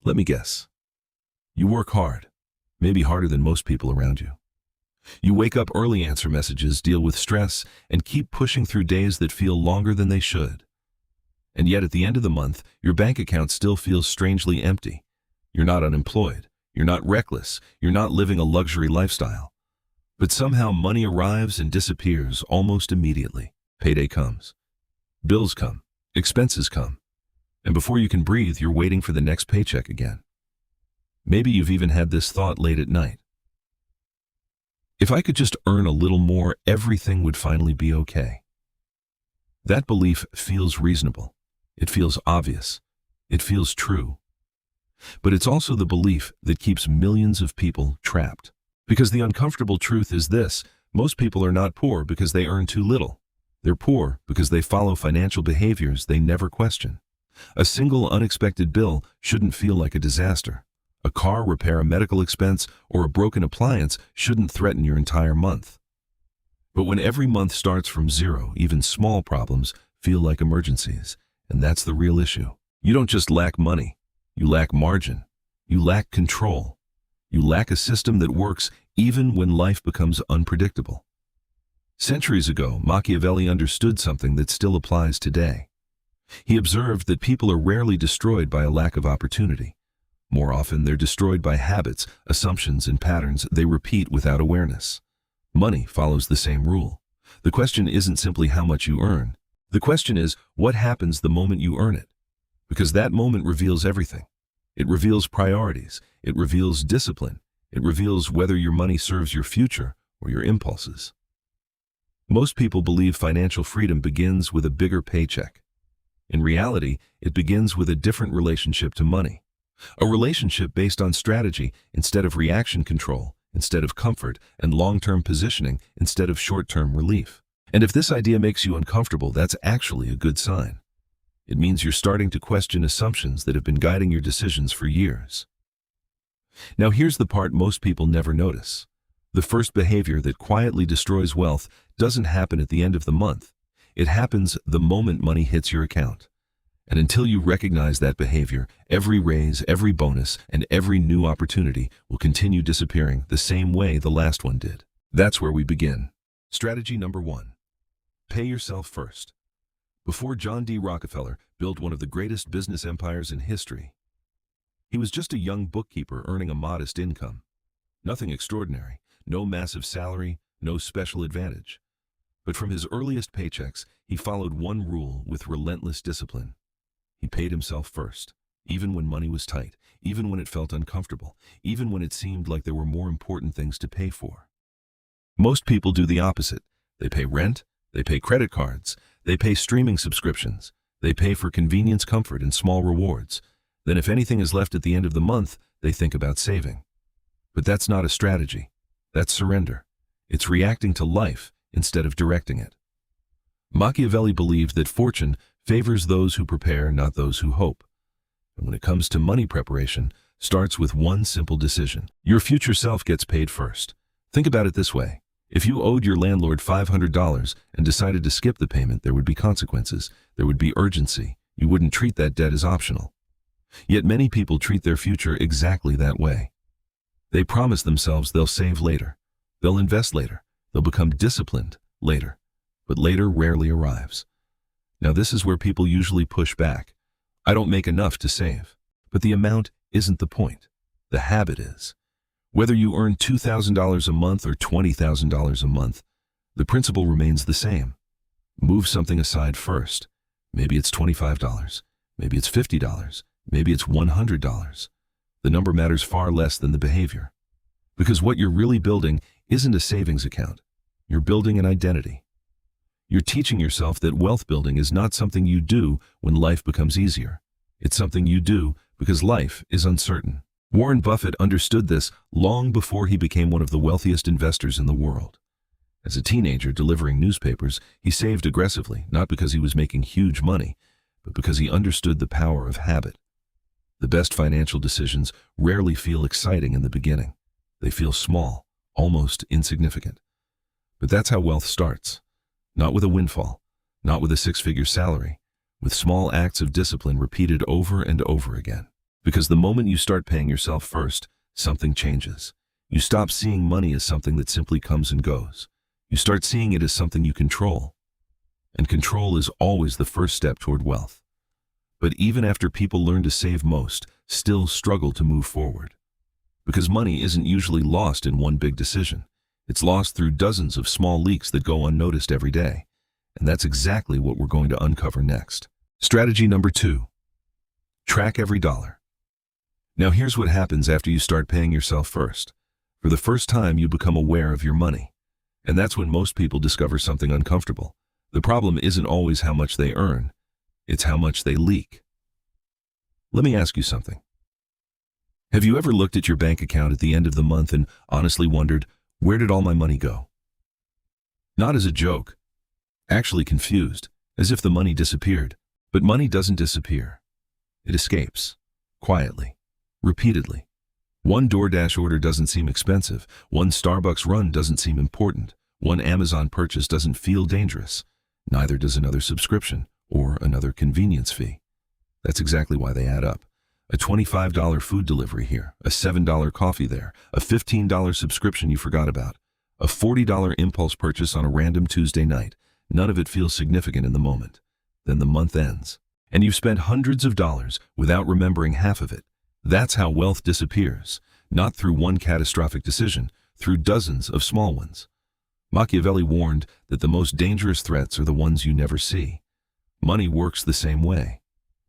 Let me guess. You work hard, maybe harder than most people around you. You wake up early, answer messages, deal with stress, and keep pushing through days that feel longer than they should. And yet at the end of the month, your bank account still feels strangely empty. You're not unemployed. You're not reckless. You're not living a luxury lifestyle. But somehow money arrives and disappears almost immediately. Payday comes. Bills come. Expenses come. And before you can breathe, you're waiting for the next paycheck again. Maybe you've even had this thought late at night. If I could just earn a little more, everything would finally be okay. That belief feels reasonable. It feels obvious. It feels true. But it's also the belief that keeps millions of people trapped. Because the uncomfortable truth is this: most people are not poor because they earn too little. They're poor because they follow financial behaviors they never question. A single unexpected bill shouldn't feel like a disaster. A car repair, a medical expense, or a broken appliance shouldn't threaten your entire month. But when every month starts from zero, even small problems feel like emergencies. And that's the real issue. You don't just lack money. You lack margin. You lack control. You lack a system that works even when life becomes unpredictable. Centuries ago, Machiavelli understood something that still applies today. He observed that people are rarely destroyed by a lack of opportunity. More often, they're destroyed by habits, assumptions, and patterns they repeat without awareness. Money follows the same rule. The question isn't simply how much you earn. The question is, what happens the moment you earn it? Because that moment reveals everything. It reveals priorities. It reveals discipline. It reveals whether your money serves your future or your impulses. Most people believe financial freedom begins with a bigger paycheck. In reality, it begins with a different relationship to money. A relationship based on strategy instead of reaction control, instead of comfort and long-term positioning instead of short-term relief. And if this idea makes you uncomfortable, that's actually a good sign. It means you're starting to question assumptions that have been guiding your decisions for years. Now here's the part most people never notice. The first behavior that quietly destroys wealth doesn't happen at the end of the month. It happens the moment money hits your account. And until you recognize that behavior, every raise, every bonus, and every new opportunity will continue disappearing the same way the last one did. That's where we begin. Strategy number 1. Pay yourself first. Before John D. Rockefeller built one of the greatest business empires in history, he was just a young bookkeeper earning a modest income. Nothing extraordinary, no massive salary, no special advantage. But from his earliest paychecks, he followed one rule with relentless discipline. He paid himself first, even when money was tight, even when it felt uncomfortable, even when it seemed like there were more important things to pay for. Most people do the opposite. They pay rent, they pay credit cards, they pay streaming subscriptions, they pay for convenience, comfort, and small rewards. Then if anything is left at the end of the month, they think about saving. But that's not a strategy. That's surrender. It's reacting to life instead of directing it. Machiavelli believed that fortune favors those who prepare, not those who hope. And when it comes to money, preparation starts with one simple decision. Your future self gets paid first. Think about it this way. If you owed your landlord $500 and decided to skip the payment, there would be consequences. There would be urgency. You wouldn't treat that debt as optional. Yet many people treat their future exactly that way. They promise themselves they'll save later. They'll invest later. They'll become disciplined later. But later rarely arrives. Now this is where people usually push back. I don't make enough to save. But the amount isn't the point. The habit is. Whether you earn $2,000 a month or $20,000 a month, the principle remains the same. Move something aside first. Maybe it's $25. Maybe it's $50. Maybe it's $100. The number matters far less than the behavior. Because what you're really building isn't a savings account. You're building an identity. You're teaching yourself that wealth building is not something you do when life becomes easier. It's something you do because life is uncertain. Warren Buffett understood this long before he became one of the wealthiest investors in the world. As a teenager delivering newspapers, he saved aggressively, not because he was making huge money, but because he understood the power of habit. The best financial decisions rarely feel exciting in the beginning. They feel small, almost insignificant. But that's how wealth starts. Not with a windfall, not with a six-figure salary, with small acts of discipline repeated over and over again. Because the moment you start paying yourself first, something changes. You stop seeing money as something that simply comes and goes. You start seeing it as something you control. And control is always the first step toward wealth. But even after people learn to save, most still struggle to move forward. Because money isn't usually lost in one big decision. It's lost through dozens of small leaks that go unnoticed every day. And that's exactly what we're going to uncover next. Strategy number 2. Track every dollar. Now here's what happens after you start paying yourself first. For the first time, you become aware of your money. And that's when most people discover something uncomfortable. The problem isn't always how much they earn. It's how much they leak. Let me ask you something. Have you ever looked at your bank account at the end of the month and honestly wondered, where did all my money go? Not as a joke. Actually confused, as if the money disappeared. But money doesn't disappear. It escapes. Quietly. Repeatedly. One DoorDash order doesn't seem expensive. One Starbucks run doesn't seem important. One Amazon purchase doesn't feel dangerous. Neither does another subscription or another convenience fee. That's exactly why they add up. A $25 food delivery here, a $7 coffee there, a $15 subscription you forgot about, a $40 impulse purchase on a random Tuesday night. None of it feels significant in the moment. Then the month ends, and you've spent hundreds of dollars without remembering half of it. That's how wealth disappears, not through one catastrophic decision, through dozens of small ones. Machiavelli warned that the most dangerous threats are the ones you never see. Money works the same way.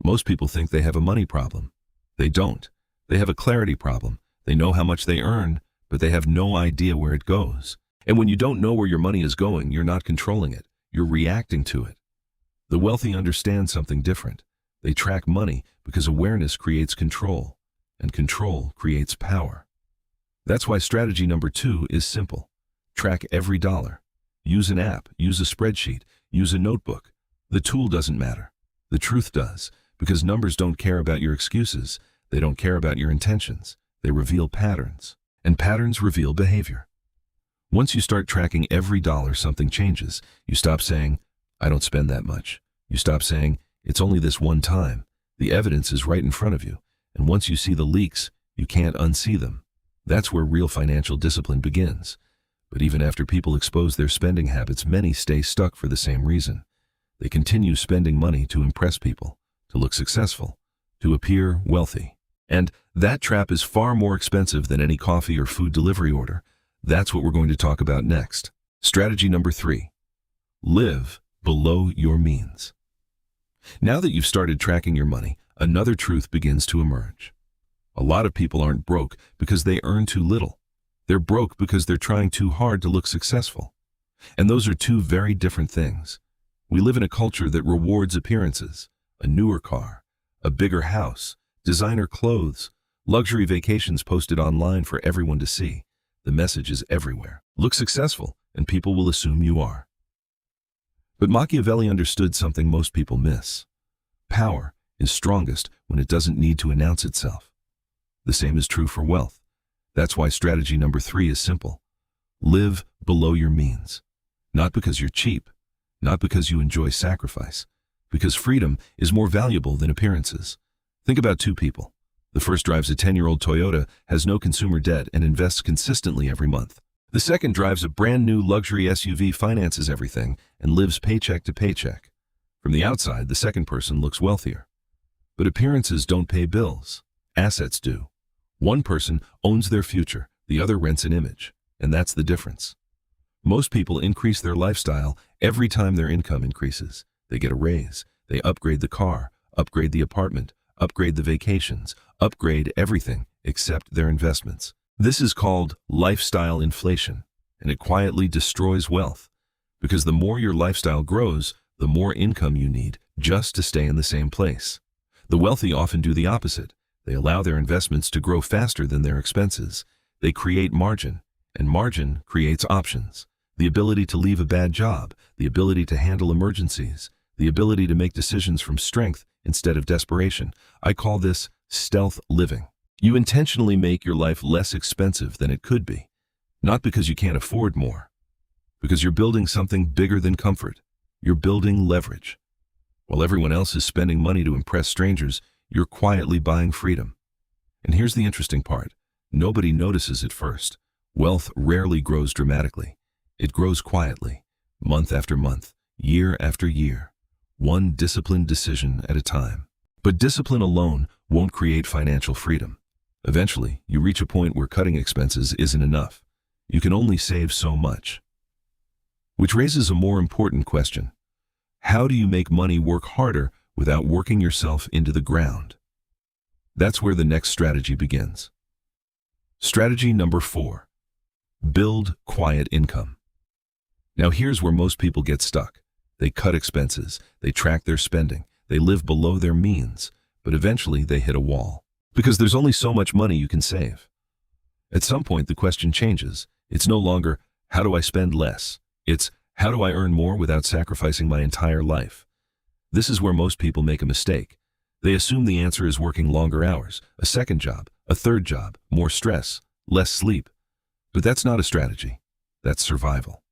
Most people think they have a money problem. They don't. They have a clarity problem. They know how much they earn, but they have no idea where it goes. And when you don't know where your money is going, you're not controlling it. You're reacting to it. The wealthy understand something different. They track money because awareness creates control, and control creates power. That's why strategy number 2 is simple. Track every dollar. Use an app, use a spreadsheet, use a notebook. The tool doesn't matter. The truth does, because numbers don't care about your excuses. They don't care about your intentions. They reveal patterns, and patterns reveal behavior. Once you start tracking every dollar, something changes. You stop saying, I don't spend that much. You stop saying, it's only this one time. The evidence is right in front of you. And once you see the leaks, you can't unsee them. That's where real financial discipline begins. But even after people expose their spending habits, many stay stuck for the same reason. They continue spending money to impress people, to look successful, to appear wealthy. And that trap is far more expensive than any coffee or food delivery order. That's what we're going to talk about next. Strategy number 3. Live below your means. Now that you've started tracking your money, another truth begins to emerge. A lot of people aren't broke because they earn too little. They're broke because they're trying too hard to look successful. And those are two very different things. We live in a culture that rewards appearances, a newer car, a bigger house, designer clothes, luxury vacations posted online for everyone to see. The message is everywhere. Look successful, and people will assume you are. But Machiavelli understood something most people miss. Power is strongest when it doesn't need to announce itself. The same is true for wealth. That's why strategy number 3 is simple. Live below your means. Not because you're cheap, not because you enjoy sacrifice, because freedom is more valuable than appearances. Think about two people. The first drives a 10-year-old Toyota, has no consumer debt, and invests consistently every month. The second drives a brand new luxury SUV, finances everything, and lives paycheck to paycheck. From the outside, the second person looks wealthier. But appearances don't pay bills. Assets do. One person owns their future, the other rents an image, and that's the difference. Most people increase their lifestyle every time their income increases. They get a raise, they upgrade the car, upgrade the apartment, upgrade the vacations, upgrade everything except their investments. This is called lifestyle inflation, and it quietly destroys wealth. Because the more your lifestyle grows, the more income you need just to stay in the same place. The wealthy often do the opposite. They allow their investments to grow faster than their expenses. They create margin, and margin creates options. The ability to leave a bad job, the ability to handle emergencies, the ability to make decisions from strength instead of desperation. I call this stealth living. You intentionally make your life less expensive than it could be, not because you can't afford more, because you're building something bigger than comfort. You're building leverage. While everyone else is spending money to impress strangers, you're quietly buying freedom. And here's the interesting part. Nobody notices it first. Wealth rarely grows dramatically. It grows quietly, month after month, year after year, one disciplined decision at a time. But discipline alone won't create financial freedom. Eventually, you reach a point where cutting expenses isn't enough. You can only save so much. Which raises a more important question. How do you make money work harder without working yourself into the ground? That's where the next strategy begins. Strategy number 4. Build quiet income. Now here's where most people get stuck. They cut expenses, they track their spending, they live below their means, but eventually they hit a wall. Because there's only so much money you can save. At some point the question changes. It's no longer, how do I spend less? It's, how do I earn more without sacrificing my entire life? This is where most people make a mistake. They assume the answer is working longer hours, a second job, a third job, more stress, less sleep. But that's not a strategy. That's survival.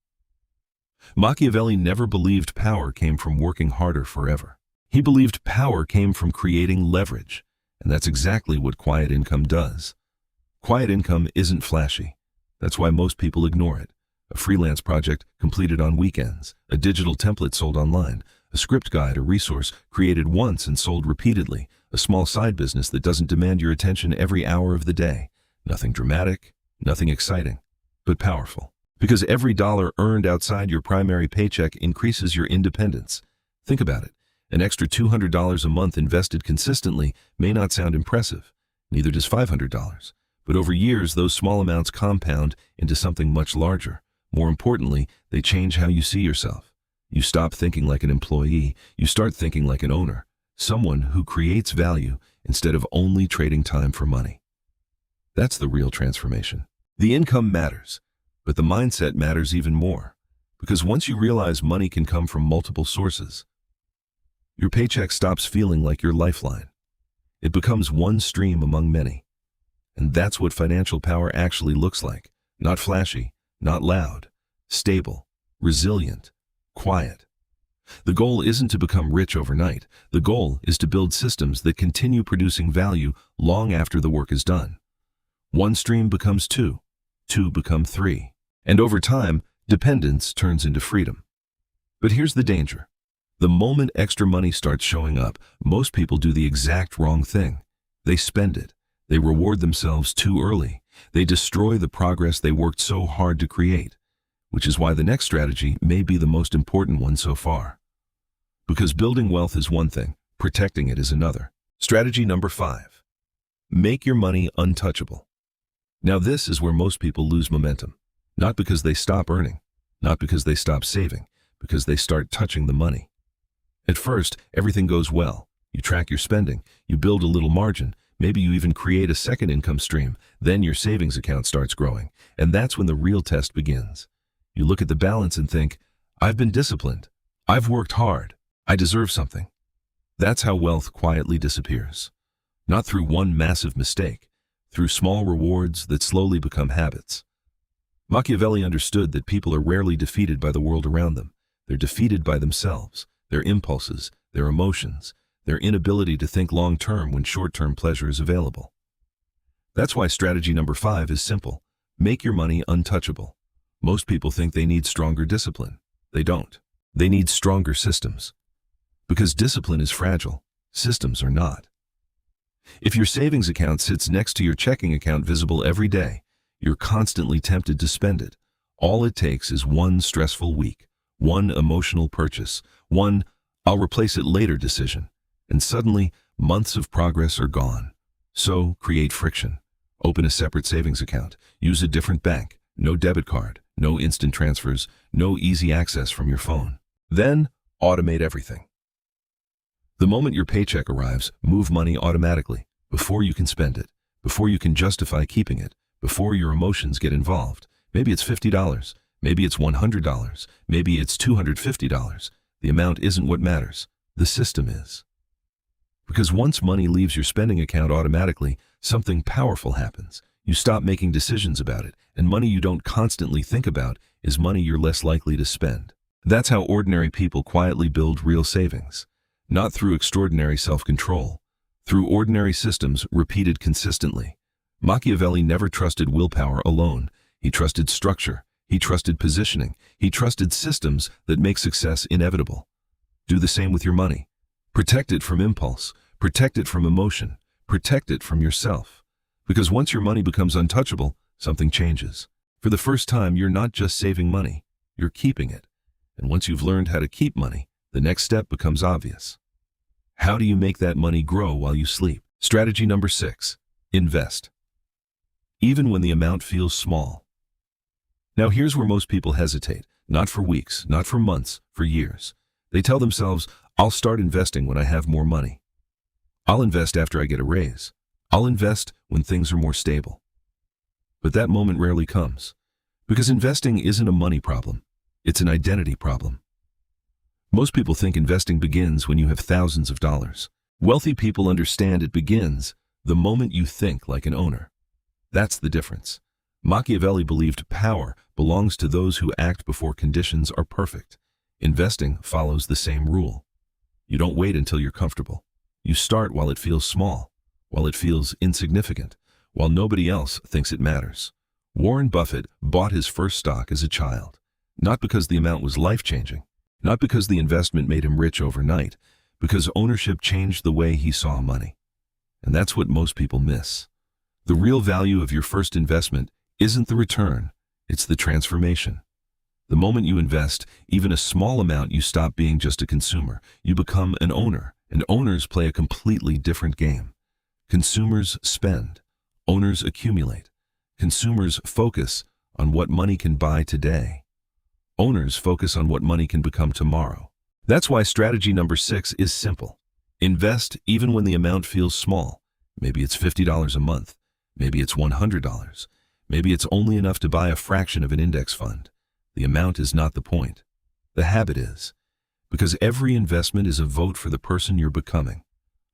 Machiavelli never believed power came from working harder forever. He believed power came from creating leverage, and that's exactly what quiet income does. Quiet income isn't flashy. That's why most people ignore it. A freelance project completed on weekends, a digital template sold online, a script guide or resource created once and sold repeatedly, a small side business that doesn't demand your attention every hour of the day. Nothing dramatic, nothing exciting, but powerful. Because every dollar earned outside your primary paycheck increases your independence. Think about it. An extra $200 a month invested consistently may not sound impressive. Neither does $500. But over years, those small amounts compound into something much larger. More importantly, they change how you see yourself. You stop thinking like an employee. You start thinking like an owner, someone who creates value instead of only trading time for money. That's the real transformation. The income matters, but the mindset matters even more. Because once you realize money can come from multiple sources, your paycheck stops feeling like your lifeline. It becomes one stream among many. And that's what financial power actually looks like. Not flashy, not loud, stable, resilient, quiet. The goal isn't to become rich overnight. The goal is to build systems that continue producing value long after the work is done. One stream becomes two become three. And over time, dependence turns into freedom. But here's the danger. The moment extra money starts showing up, most people do the exact wrong thing. They spend it. They reward themselves too early. They destroy the progress they worked so hard to create, which is why the next strategy may be the most important one so far. Because building wealth is one thing, protecting it is another. Strategy number 5. Make your money untouchable. Now this is where most people lose momentum. Not because they stop earning, not because they stop saving, because they start touching the money. At first, everything goes well. You track your spending, you build a little margin, maybe you even create a second income stream. Then your savings account starts growing, and that's when the real test begins. You look at the balance and think, I've been disciplined. I've worked hard. I deserve something. That's how wealth quietly disappears. Not through one massive mistake, through small rewards that slowly become habits. Machiavelli understood that people are rarely defeated by the world around them. They're defeated by themselves, their impulses, their emotions, their inability to think long-term when short-term pleasure is available. That's why strategy number 5 is simple. Make your money untouchable. Most people think they need stronger discipline. They don't. They need stronger systems. Because discipline is fragile, systems are not. If your savings account sits next to your checking account visible every day, you're constantly tempted to spend it. All it takes is one stressful week, one emotional purchase, one "I'll replace it later" decision, and suddenly months of progress are gone. So create friction. Open a separate savings account. Use a different bank. No debit card. No instant transfers. No easy access from your phone. Then automate everything. The moment your paycheck arrives, move money automatically, before you can spend it, before you can justify keeping it, before your emotions get involved. Maybe it's $50, maybe it's $100, maybe it's $250. The amount isn't what matters. The system is. Because once money leaves your spending account automatically, something powerful happens. You stop making decisions about it, and money you don't constantly think about is money you're less likely to spend. That's how ordinary people quietly build real savings. Not through extraordinary self-control, through ordinary systems repeated consistently. Machiavelli never trusted willpower alone. He trusted structure. He trusted positioning. He trusted systems that make success inevitable. Do the same with your money. Protect it from impulse. Protect it from emotion. Protect it from yourself. Because once your money becomes untouchable, something changes. For the first time, you're not just saving money, you're keeping it. And once you've learned how to keep money, the next step becomes obvious. How do you make that money grow while you sleep? Strategy number 6, invest. Even when the amount feels small. Now here's where most people hesitate, not for weeks, not for months, for years. They tell themselves, I'll start investing when I have more money. I'll invest after I get a raise. I'll invest when things are more stable. But that moment rarely comes, because investing isn't a money problem, it's an identity problem. Most people think investing begins when you have thousands of dollars. Wealthy people understand it begins the moment you think like an owner. That's the difference. Machiavelli believed power belongs to those who act before conditions are perfect. Investing follows the same rule. You don't wait until you're comfortable. You start while it feels small, while it feels insignificant, while nobody else thinks it matters. Warren Buffett bought his first stock as a child, not because the amount was life-changing, not because the investment made him rich overnight, because ownership changed the way he saw money. And that's what most people miss. The real value of your first investment isn't the return, it's the transformation. The moment you invest, even a small amount, you stop being just a consumer. You become an owner, and owners play a completely different game. Consumers spend. Owners accumulate. Consumers focus on what money can buy today. Owners focus on what money can become tomorrow. That's why strategy number 6 is simple. Invest even when the amount feels small. Maybe it's $50 a month. Maybe it's $100. Maybe it's only enough to buy a fraction of an index fund. The amount is not the point. The habit is. Because every investment is a vote for the person you're becoming.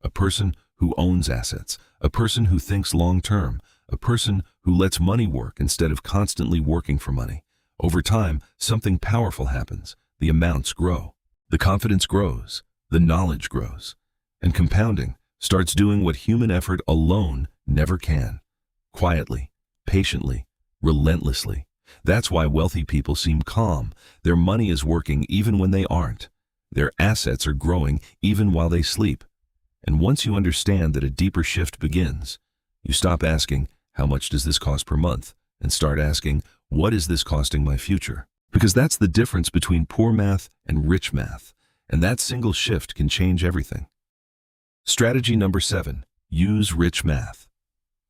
A person who owns assets. A person who thinks long-term. A person who lets money work instead of constantly working for money. Over time, something powerful happens. The amounts grow. The confidence grows. The knowledge grows. And compounding starts doing what human effort alone never can. Quietly, patiently, relentlessly. That's why wealthy people seem calm. Their money is working even when they aren't. Their assets are growing even while they sleep. And once you understand that a deeper shift begins, you stop asking, how much does this cost per month? And start asking, what is this costing my future? Because that's the difference between poor math and rich math. And that single shift can change everything. Strategy number 7, use rich math.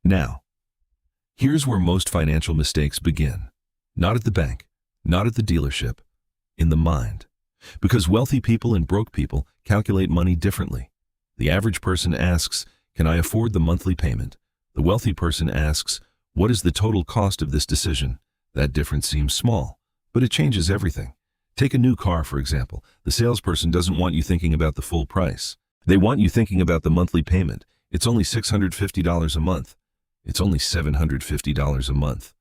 Now, here's where most financial mistakes begin. Not at the bank, not at the dealership, in the mind. Because wealthy people and broke people calculate money differently. The average person asks, can I afford the monthly payment? The wealthy person asks, what is the total cost of this decision? That difference seems small, but it changes everything. Take a new car, for example. The salesperson doesn't want you thinking about the full price. They want you thinking about the monthly payment. It's only $650 a month. It's only $750 a month.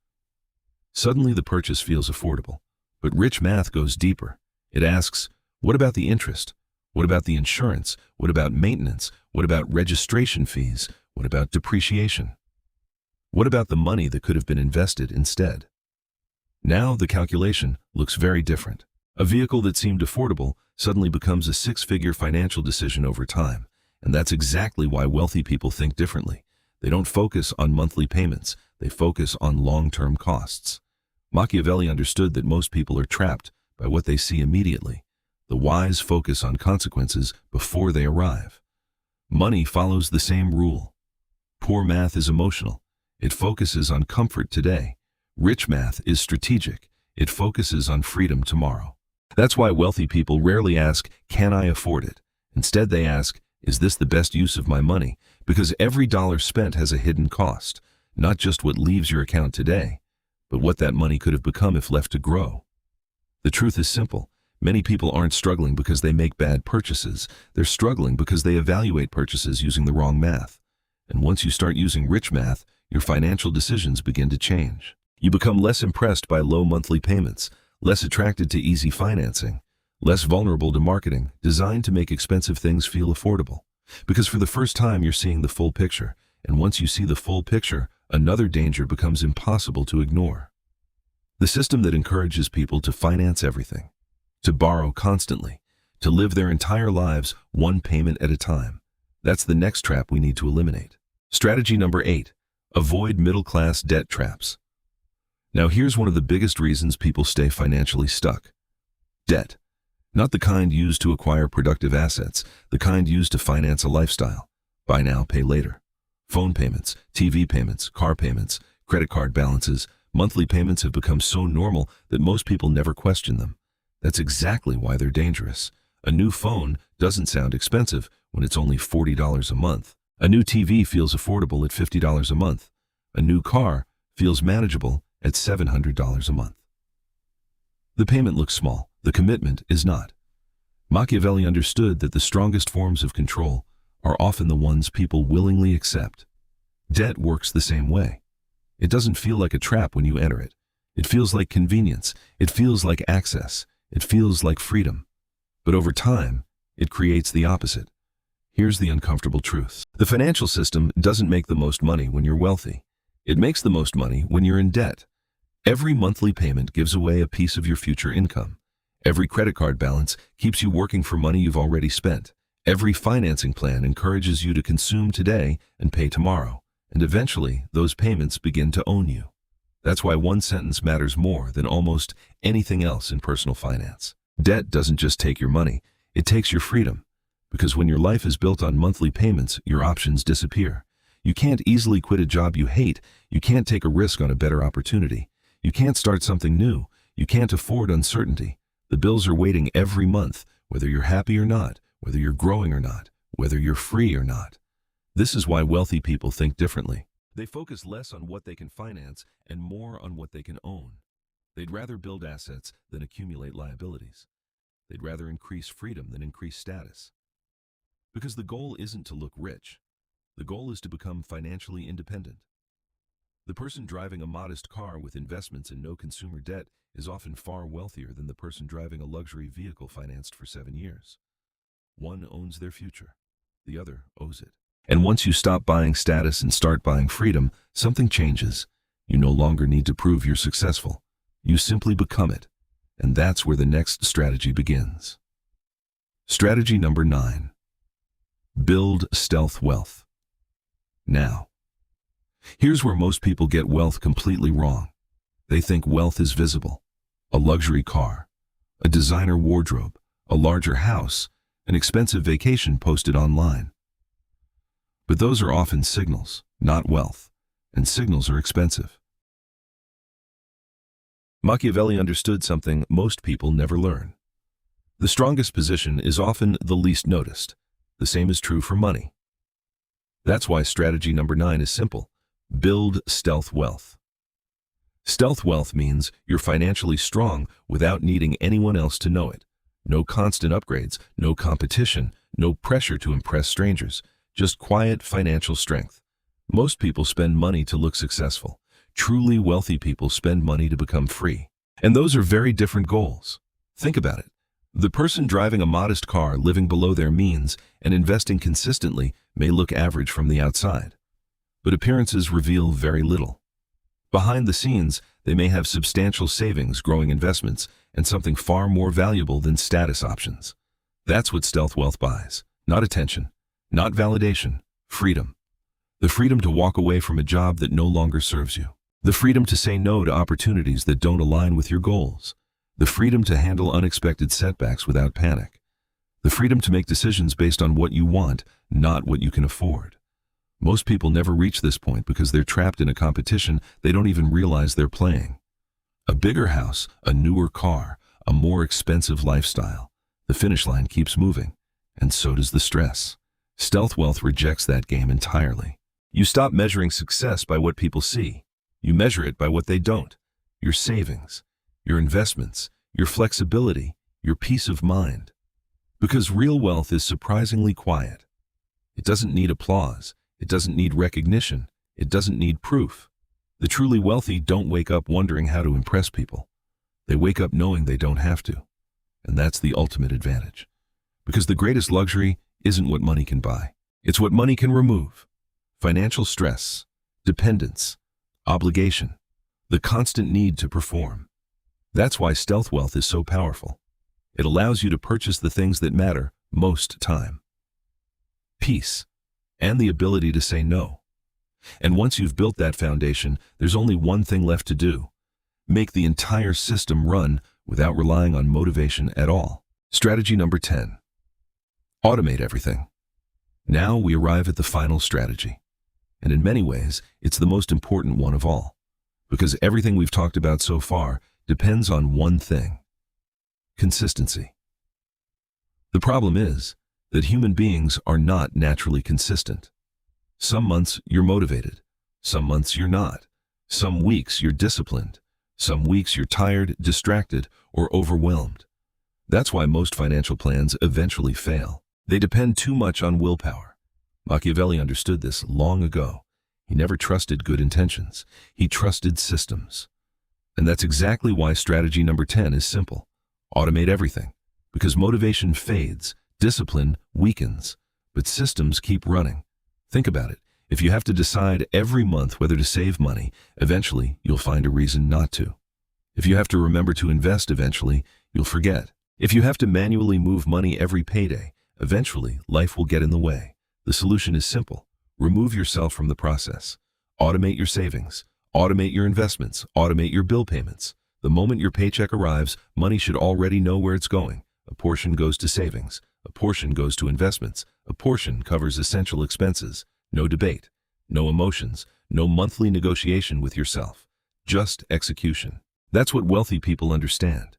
Suddenly the purchase feels affordable. But rich math goes deeper. It asks, what about the interest? What about the insurance? What about maintenance? What about registration fees? What about depreciation? What about the money that could have been invested instead? Now the calculation looks very different. A vehicle that seemed affordable suddenly becomes a 6-figure financial decision over time. And that's exactly why wealthy people think differently. They don't focus on monthly payments. They focus on long-term costs. Machiavelli understood that most people are trapped by what they see immediately. The wise focus on consequences before they arrive. Money follows the same rule. Poor math is emotional. It focuses on comfort today. Rich math is strategic. It focuses on freedom tomorrow. That's why wealthy people rarely ask, can I afford it? Instead they ask, is this the best use of my money? Because every dollar spent has a hidden cost, not just what leaves your account today, but what that money could have become if left to grow. The truth is simple. Many people aren't struggling because they make bad purchases. They're struggling because they evaluate purchases using the wrong math. And once you start using rich math, your financial decisions begin to change. You become less impressed by low monthly payments, less attracted to easy financing, less vulnerable to marketing designed to make expensive things feel affordable. Because for the first time, you're seeing the full picture, and once you see the full picture, another danger becomes impossible to ignore. The system that encourages people to finance everything, to borrow constantly, to live their entire lives one payment at a time. That's the next trap we need to eliminate. Strategy number 8, avoid middle-class debt traps. Now here's one of the biggest reasons people stay financially stuck. Debt. Not the kind used to acquire productive assets, the kind used to finance a lifestyle. Buy now, pay later. Phone payments, TV payments, car payments, credit card balances, monthly payments have become so normal that most people never question them. That's exactly why they're dangerous. A new phone doesn't sound expensive when it's only $40 a month. A new TV feels affordable at $50 a month. A new car feels manageable at $700 a month. The payment looks small. The commitment is not. Machiavelli understood that the strongest forms of control are often the ones people willingly accept. Debt works the same way. It doesn't feel like a trap when you enter it. It feels like convenience. It feels like access. It feels like freedom. But over time, it creates the opposite. Here's the uncomfortable truth. The financial system doesn't make the most money when you're wealthy. It makes the most money when you're in debt. Every monthly payment gives away a piece of your future income. Every credit card balance keeps you working for money you've already spent. Every financing plan encourages you to consume today and pay tomorrow. And eventually, those payments begin to own you. That's why one sentence matters more than almost anything else in personal finance. Debt doesn't just take your money, it takes your freedom. Because when your life is built on monthly payments, your options disappear. You can't easily quit a job you hate. You can't take a risk on a better opportunity. You can't start something new. You can't afford uncertainty. The bills are waiting every month, whether you're happy or not, whether you're growing or not, whether you're free or not. This is why wealthy people think differently. They focus less on what they can finance and more on what they can own. They'd rather build assets than accumulate liabilities. They'd rather increase freedom than increase status. Because the goal isn't to look rich. The goal is to become financially independent. The person driving a modest car with investments and no consumer debt is often far wealthier than the person driving a luxury vehicle financed for 7 years. One owns their future. The other owes it. And once you stop buying status and start buying freedom, something changes. You no longer need to prove you're successful. You simply become it. And that's where the next strategy begins. Strategy number 9. Build stealth wealth. Now, here's where most people get wealth completely wrong. They think wealth is visible. A luxury car, a designer wardrobe, a larger house, an expensive vacation posted online. But those are often signals, not wealth, and signals are expensive. Machiavelli understood something most people never learn. The strongest position is often the least noticed. The same is true for money. That's why strategy number 9 is simple. Build stealth wealth. Stealth wealth means you're financially strong without needing anyone else to know it. No constant upgrades, no competition, no pressure to impress strangers, just quiet financial strength. Most people spend money to look successful. Truly wealthy people spend money to become free. And those are very different goals. Think about it. The person driving a modest car, living below their means, and investing consistently may look average from the outside. But appearances reveal very little. Behind the scenes, they may have substantial savings, growing investments, and something far more valuable than status options. That's what stealth wealth buys. Not attention, not validation, freedom. The freedom to walk away from a job that no longer serves you. The freedom to say no to opportunities that don't align with your goals. The freedom to handle unexpected setbacks without panic. The freedom to make decisions based on what you want, not what you can afford. Most people never reach this point because they're trapped in a competition they don't even realize they're playing. A bigger house, a newer car, a more expensive lifestyle. The finish line keeps moving, and so does the stress. Stealth wealth rejects that game entirely. You stop measuring success by what people see. You measure it by what they don't. Your savings, your investments, your flexibility, your peace of mind. Because real wealth is surprisingly quiet. It doesn't need applause. It doesn't need recognition. It doesn't need proof. The truly wealthy don't wake up wondering how to impress people. They wake up knowing they don't have to. And that's the ultimate advantage. Because the greatest luxury isn't what money can buy. It's what money can remove: financial stress, dependence, obligation, the constant need to perform. That's why stealth wealth is so powerful. It allows you to purchase the things that matter most time: peace, and the ability to say no. And once you've built that foundation, there's only one thing left to do: make the entire system run without relying on motivation at all. Strategy number 10. Automate everything. Now we arrive at the final strategy. And in many ways, it's the most important one of all, because everything we've talked about so far depends on one thing: consistency. The problem is that human beings are not naturally consistent. Some months you're motivated, some months you're not. Some weeks you're disciplined, some weeks you're tired, distracted, or overwhelmed. That's why most financial plans eventually fail. They depend too much on willpower. Machiavelli understood this long ago. He never trusted good intentions. He trusted systems. And that's exactly why strategy number 10 is simple: automate everything. Because motivation fades, discipline weakens, but systems keep running. Think about it. If you have to decide every month whether to save money, eventually you'll find a reason not to. If you have to remember to invest, eventually you'll forget. If you have to manually move money every payday, eventually life will get in the way. The solution is simple: remove yourself from the process. Automate your savings, automate your investments, automate your bill payments. The moment your paycheck arrives, money should already know where it's going. A portion goes to savings, a portion goes to investments, a portion covers essential expenses. No debate, no emotions, no monthly negotiation with yourself. Just execution. That's what wealthy people understand.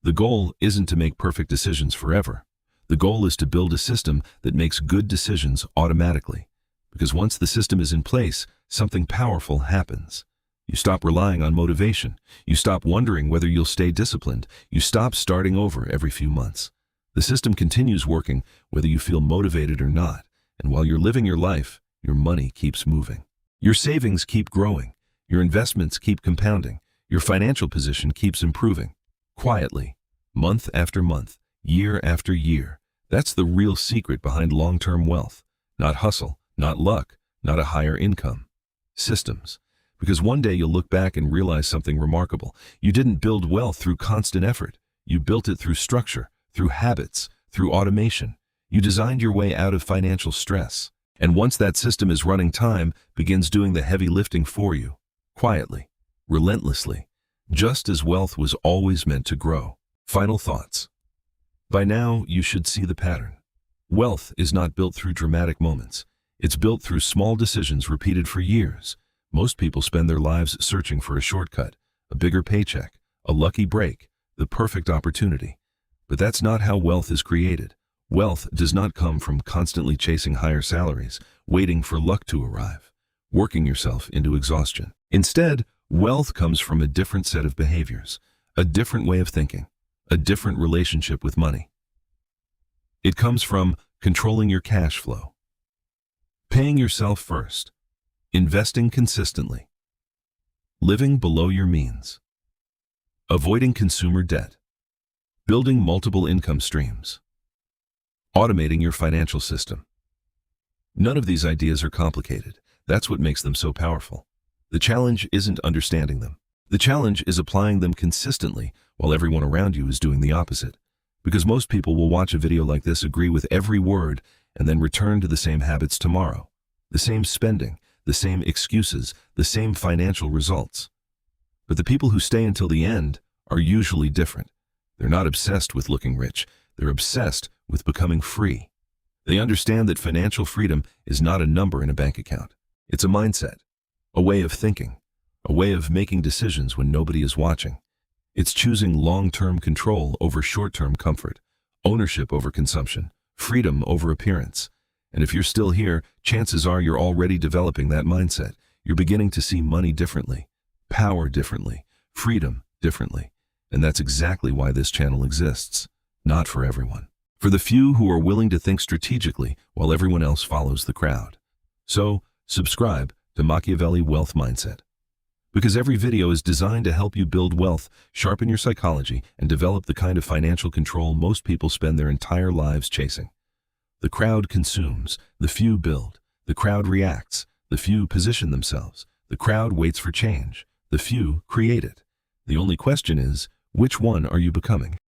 The goal isn't to make perfect decisions forever. The goal is to build a system that makes good decisions automatically. Because once the system is in place, something powerful happens. You stop relying on motivation. You stop wondering whether you'll stay disciplined. You stop starting over every few months. The system continues working whether you feel motivated or not. And while you're living your life, your money keeps moving. Your savings keep growing. Your investments keep compounding. Your financial position keeps improving. Quietly, month after month, year after year. That's the real secret behind long-term wealth. Not hustle, not luck, not a higher income. Systems. Because one day you'll look back and realize something remarkable. You didn't build wealth through constant effort. You built it through structure, through habits, through automation. You designed your way out of financial stress. And once that system is running, time begins doing the heavy lifting for you. Quietly, relentlessly. Just as wealth was always meant to grow. Final thoughts. By now, you should see the pattern. Wealth is not built through dramatic moments. It's built through small decisions repeated for years. Most people spend their lives searching for a shortcut, a bigger paycheck, a lucky break, the perfect opportunity. But that's not how wealth is created. Wealth does not come from constantly chasing higher salaries, waiting for luck to arrive, working yourself into exhaustion. Instead, wealth comes from a different set of behaviors, a different way of thinking, a different relationship with money. It comes from controlling your cash flow, paying yourself first, investing consistently, living below your means, avoiding consumer debt, building multiple income streams, automating your financial system. None of these ideas are complicated. That's what makes them so powerful. The challenge isn't understanding them. The challenge is applying them consistently while everyone around you is doing the opposite. Because most people will watch a video like this, agree with every word, and then return to the same habits tomorrow. The same spending, the same excuses, the same financial results. But the people who stay until the end are usually different. They're not obsessed with looking rich. They're obsessed with becoming free. They understand that financial freedom is not a number in a bank account. It's a mindset, a way of thinking, a way of making decisions when nobody is watching. It's choosing long-term control over short-term comfort, ownership over consumption, freedom over appearance. And if you're still here, chances are you're already developing that mindset. You're beginning to see money differently, power differently, freedom differently. And that's exactly why this channel exists. Not for everyone. For the few who are willing to think strategically while everyone else follows the crowd. So, subscribe to Machiavelli Wealth Mindset. Because every video is designed to help you build wealth, sharpen your psychology, and develop the kind of financial control most people spend their entire lives chasing. The crowd consumes, the few build. The crowd reacts, the few position themselves. The crowd waits for change, the few create it. The only question is, which one are you becoming?